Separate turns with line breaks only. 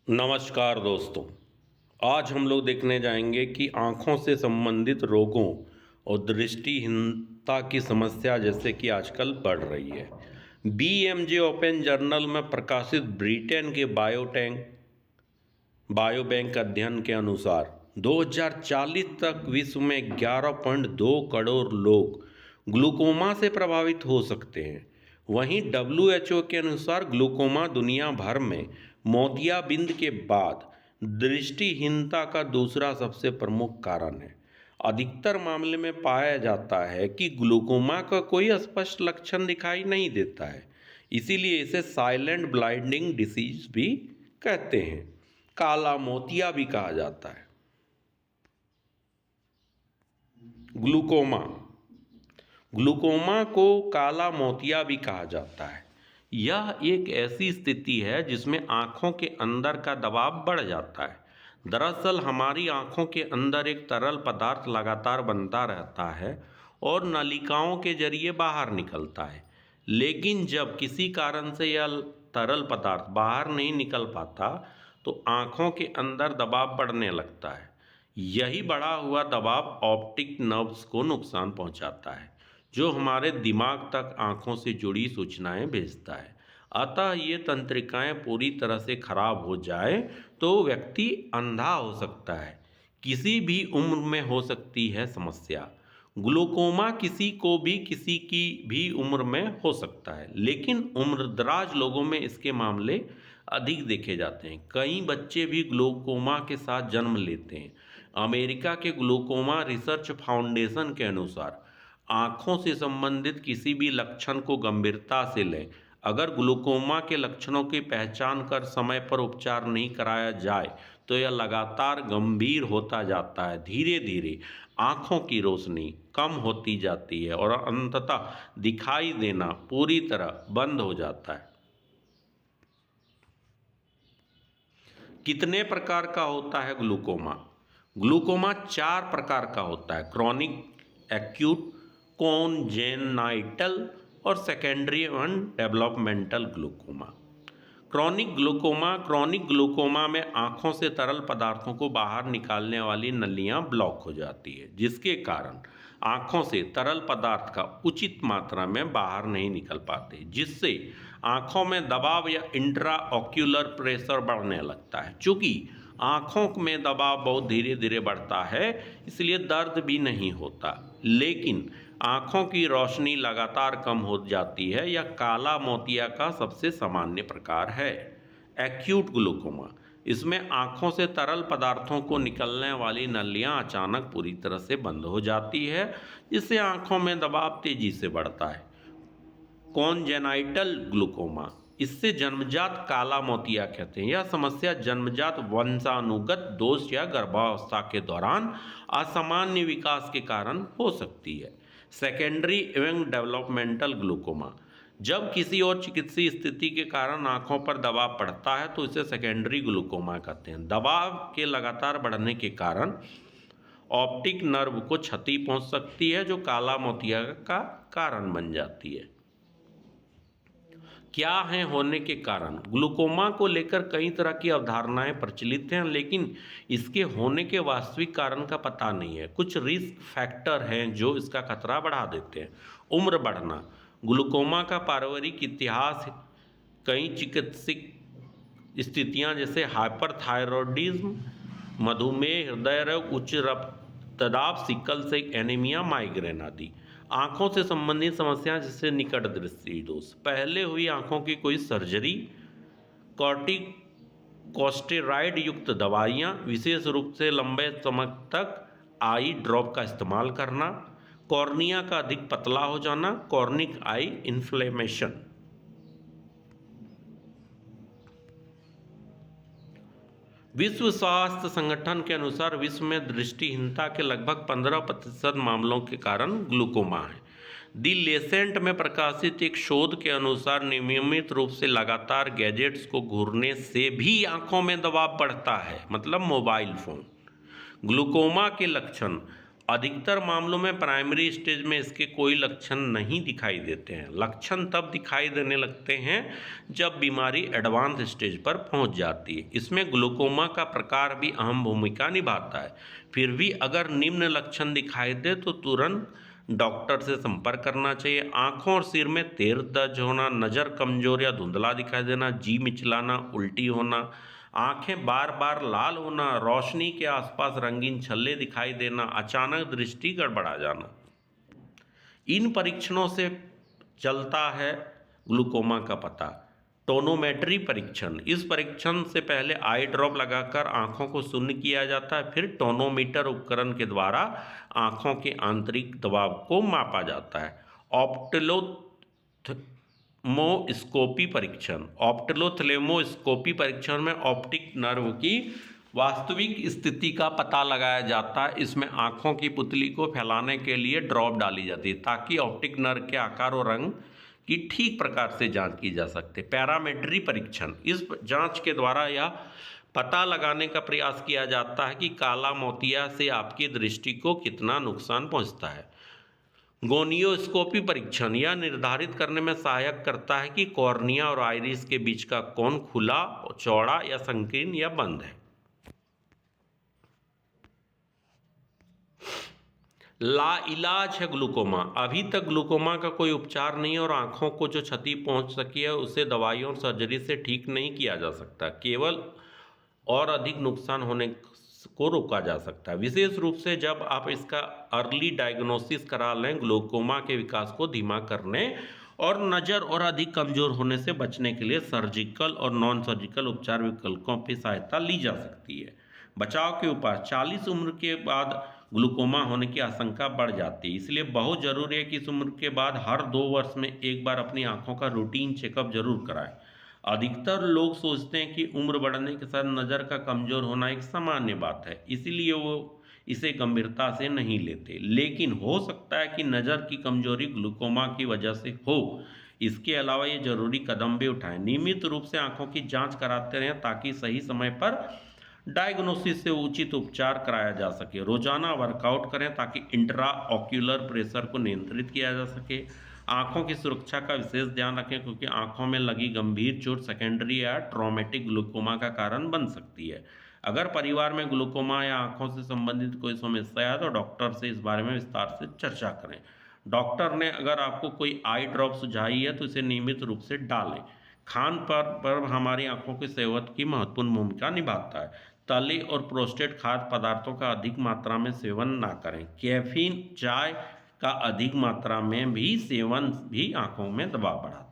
नमस्कार दोस्तों। आज हम लोग देखने जाएंगे कि आँखों से संबंधित रोगों और दृष्टिहीनता की समस्या जैसे कि आजकल बढ़ रही है। बीएमजे ओपन जर्नल में प्रकाशित ब्रिटेन के बायोबैंक अध्ययन के अनुसार 2040 तक विश्व में 11.2 करोड़ लोग ग्लूकोमा से प्रभावित हो सकते हैं। वहीं डब्ल्यूएचओ के अनुसार ग्लूकोमा दुनिया भर में मोतियाबिंद के बाद दृष्टिहीनता का दूसरा सबसे प्रमुख कारण है। अधिकतर मामले में पाया जाता है कि ग्लूकोमा का कोई स्पष्ट लक्षण दिखाई नहीं देता है, इसीलिए इसे साइलेंट ब्लाइंडिंग डिसीज भी कहते हैं। काला मोतिया भी कहा जाता है। ग्लूकोमा ग्लूकोमा को काला मोतिया भी कहा जाता है। यह एक ऐसी स्थिति है जिसमें आँखों के अंदर का दबाव बढ़ जाता है। दरअसल हमारी आँखों के अंदर एक तरल पदार्थ लगातार बनता रहता है और नलिकाओं के जरिए बाहर निकलता है। लेकिन जब किसी कारण से यह तरल पदार्थ बाहर नहीं निकल पाता तो आँखों के अंदर दबाव बढ़ने लगता है। यही बढ़ा हुआ दबाव ऑप्टिक नर्व्स को नुकसान पहुंचाता है, जो हमारे दिमाग तक आँखों से जुड़ी सूचनाएं भेजता है। अतः ये तंत्रिकाएं पूरी तरह से खराब हो जाए तो व्यक्ति अंधा हो सकता है। किसी भी उम्र में हो सकती है समस्या। ग्लूकोमा किसी की भी उम्र में हो सकता है, लेकिन उम्रदराज लोगों में इसके मामले अधिक देखे जाते हैं। कई बच्चे भी ग्लूकोमा के साथ जन्म लेते हैं। अमेरिका के ग्लूकोमा रिसर्च फाउंडेशन के अनुसार आँखों से संबंधित किसी भी लक्षण को गंभीरता से लें। अगर ग्लूकोमा के लक्षणों की पहचान कर समय पर उपचार नहीं कराया जाए तो यह लगातार गंभीर होता जाता है। धीरे धीरे आँखों की रोशनी कम होती जाती है और अंततः दिखाई देना पूरी तरह बंद हो जाता है। कितने प्रकार का होता है ग्लूकोमा? ग्लूकोमा 4 प्रकार का होता है: क्रॉनिक, एक्यूट, कॉन्जेनाइटल और सेकेंडरी एवं डेवलपमेंटल ग्लूकोमा। क्रॉनिक ग्लूकोमा में आँखों से तरल पदार्थों को बाहर निकालने वाली नलियाँ ब्लॉक हो जाती है, जिसके कारण आँखों से तरल पदार्थ का उचित मात्रा में बाहर नहीं निकल पाते, जिससे आँखों में दबाव या इंट्रा ऑक्यूलर प्रेशर बढ़ने लगता है। चूँकि आँखों में दबाव बहुत धीरे धीरे बढ़ता है, इसलिए दर्द भी नहीं होता, लेकिन आँखों की रोशनी लगातार कम हो जाती है। यह काला मोतिया का सबसे सामान्य प्रकार है। एक्यूट ग्लूकोमा, इसमें आँखों से तरल पदार्थों को निकलने वाली नलियाँ अचानक पूरी तरह से बंद हो जाती है, जिससे आँखों में दबाव तेजी से बढ़ता है। कॉन्जेनाइटल ग्लूकोमा, इससे जन्मजात काला मोतिया कहते हैं। यह समस्या जन्मजात वंशानुगत दोष या गर्भावस्था के दौरान असामान्य विकास के कारण हो सकती है। सेकेंडरी एवं डेवलपमेंटल ग्लूकोमा, जब किसी और चिकित्सीय स्थिति के कारण आंखों पर दबाव पड़ता है तो इसे सेकेंडरी ग्लूकोमा कहते हैं। दबाव के लगातार बढ़ने के कारण ऑप्टिक नर्व को क्षति पहुंच सकती है, जो काला मोतिया का कारण बन जाती है। क्या है होने के कारण? ग्लूकोमा को लेकर कई तरह की अवधारणाएं प्रचलित हैं, लेकिन इसके होने के वास्तविक कारण का पता नहीं है। कुछ रिस्क फैक्टर हैं जो इसका खतरा बढ़ा देते हैं। उम्र बढ़ना, ग्लूकोमा का पारिवारिक इतिहास, कई चिकित्सक स्थितियां जैसे हाइपरथायरॉयडिज्म, मधुमेह, हृदय रोग, उच्च रक्तदाब, सिकल सेल एनीमिया, माइग्रेन आदि। आँखों से संबंधित समस्याएं जैसे निकट दृष्टि दोष, पहले हुई आँखों की कोई सर्जरी, कॉर्टिकोस्टेरॉइड युक्त दवाइयाँ, विशेष रूप से लंबे समय तक आई ड्रॉप का इस्तेमाल करना, कॉर्निया का अधिक पतला हो जाना, कॉर्निक आई इन्फ्लेमेशन। विश्व स्वास्थ्य संगठन के अनुसार विश्व में दृष्टिहीनता के लगभग 15% मामलों के कारण ग्लूकोमा है। दी लेसेंट में प्रकाशित एक शोध के अनुसार नियमित रूप से लगातार गैजेट्स को घूरने से भी आंखों में दबाव बढ़ता है, मतलब मोबाइल फोन। ग्लूकोमा के लक्षण: अधिकतर मामलों में प्राइमरी स्टेज में इसके कोई लक्षण नहीं दिखाई देते हैं। लक्षण तब दिखाई देने लगते हैं जब बीमारी एडवांस स्टेज पर पहुंच जाती है। इसमें ग्लूकोमा का प्रकार भी अहम भूमिका निभाता है। फिर भी अगर निम्न लक्षण दिखाई दे तो तुरंत डॉक्टर से संपर्क करना चाहिए। आंखों और सिर में तेज दर्द होना, नज़र कमजोर या धुंधला दिखाई देना, जी मिचलाना, उल्टी होना, आंखें बार बार लाल होना, रोशनी के आसपास रंगीन छल्ले दिखाई देना, अचानक दृष्टि गड़बड़ा जाना, इन परीक्षणों से चलता है ग्लूकोमा का पता। टोनोमेट्री परीक्षण, इस परीक्षण से पहले आई ड्रॉप लगाकर आंखों को शून्य किया जाता है। फिर टोनोमीटर उपकरण के द्वारा आंखों के आंतरिक दबाव को मापा जाता है। ऑप्टोथेल्मोस्कोपी परीक्षण, ऑप्टोथेल्मोस्कोपी परीक्षण में ऑप्टिक नर्व की वास्तविक स्थिति का पता लगाया जाता है। इसमें आंखों की पुतली को फैलाने के लिए ड्रॉप डाली जाती है ताकि ऑप्टिक नर्व के आकार और रंग की ठीक प्रकार से जांच की जा सकती है। पैरामेट्री परीक्षण, इस जांच के द्वारा यह पता लगाने का प्रयास किया जाता है कि काला मोतिया से आपकी दृष्टि को कितना नुकसान पहुंचता है। गोनियोस्कोपी परीक्षण, यह निर्धारित करने में सहायक करता है कि कॉर्निया और आइरिस के बीच का कोण खुला, चौड़ा या संकीर्ण या बंद है। लाइलाज है ग्लूकोमा, अभी तक ग्लूकोमा का कोई उपचार नहीं है और आंखों को जो क्षति पहुंच सकी है उसे दवाइयों और सर्जरी से ठीक नहीं किया जा सकता, केवल और अधिक नुकसान होने को रोका जा सकता है। विशेष रूप से जब आप इसका अर्ली डायग्नोसिस करा लें, ग्लूकोमा के विकास को धीमा करने और नज़र और अधिक कमज़ोर होने से बचने के लिए सर्जिकल और नॉन सर्जिकल उपचार विकल्पों की सहायता ली जा सकती है। बचाव के उपाय, 40 उम्र के बाद ग्लूकोमा होने की आशंका बढ़ जाती है, इसलिए बहुत ज़रूरी है कि इस उम्र के बाद हर 2 वर्ष में एक बार अपनी आंखों का रूटीन चेकअप जरूर कराएं। अधिकतर लोग सोचते हैं कि उम्र बढ़ने के साथ नज़र का कमज़ोर होना एक सामान्य बात है, इसीलिए वो इसे गंभीरता से नहीं लेते, लेकिन हो सकता है कि नज़र की कमजोरी ग्लूकोमा की वजह से हो। इसके अलावा ये जरूरी कदम भी उठाएं। नियमित रूप से आंखों की जांच कराते रहें ताकि सही समय पर डायग्नोसिस से उचित उपचार कराया जा सके। रोजाना वर्कआउट करें ताकि इंट्रा ऑक्यूलर प्रेशर को नियंत्रित किया जा सके। आंखों की सुरक्षा का विशेष ध्यान रखें क्योंकि आंखों में लगी गंभीर चोट सेकेंडरी या ट्रॉमेटिक ग्लूकोमा का कारण बन सकती है। अगर परिवार में ग्लूकोमा या आंखों से संबंधित कोई समस्या है तो डॉक्टर से इस बारे में विस्तार से चर्चा करें। डॉक्टर ने अगर आपको कोई आई ड्रॉप सुझाई है तो इसे नियमित रूप से डालें। खान पर हमारी आंखों की सेहत की महत्वपूर्ण भूमिका निभाता है। तले और प्रोसेस्ड खाद्य पदार्थों का अधिक मात्रा में सेवन ना करें। कैफीन, चाय का अधिक मात्रा में भी सेवन भी आंखों में दबाव बढ़ाता है।